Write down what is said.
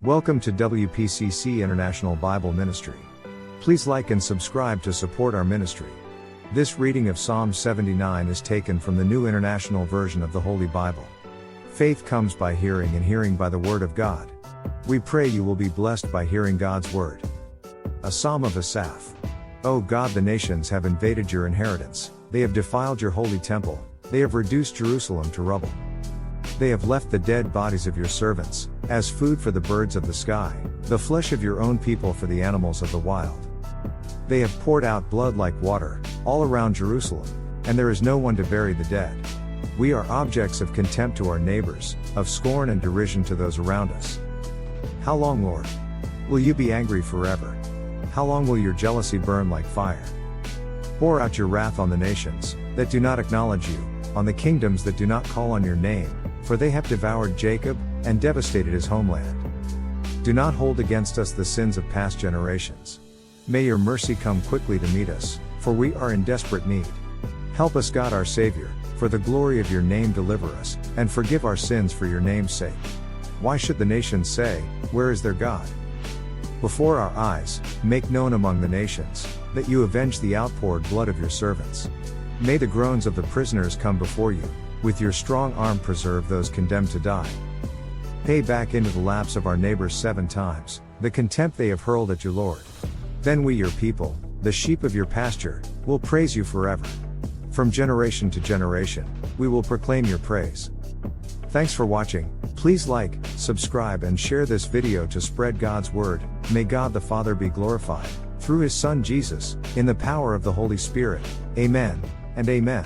Welcome to WPCC International Bible Ministry. Please like and subscribe to support our ministry. This reading of Psalm 79 is taken from the New International Version of the Holy Bible. Faith comes by hearing and hearing by the Word of God. We pray you will be blessed by hearing God's Word. A Psalm of Asaph. O God, the nations have invaded your inheritance, they have defiled your holy temple, they have reduced Jerusalem to rubble. They have left the dead bodies of your servants, as food for the birds of the sky, the flesh of your own people for the animals of the wild. They have poured out blood like water, all around Jerusalem, and there is no one to bury the dead. We are objects of contempt to our neighbors, of scorn and derision to those around us. How long, Lord? Will you be angry forever? How long will your jealousy burn like fire? Pour out your wrath on the nations that do not acknowledge you, on the kingdoms that do not call on your name, for they have devoured Jacob, and devastated his homeland. Do not hold against us the sins of past generations. May your mercy come quickly to meet us, for we are in desperate need. Help us, God our Savior, for the glory of your name deliver us, and forgive our sins for your name's sake. Why should the nations say, where is their God? Before our eyes, make known among the nations, that you avenge the outpoured blood of your servants. May the groans of the prisoners come before you, with your strong arm preserve those condemned to die. Pay back into the laps of our neighbors 7 times, the contempt they have hurled at your Lord. Then we, your people, the sheep of your pasture, will praise you forever. From generation to generation, we will proclaim your praise. Thanks for watching. Please like, subscribe and share this video to spread God's word. May God the Father be glorified, through his Son Jesus, in the power of the Holy Spirit. Amen and amen.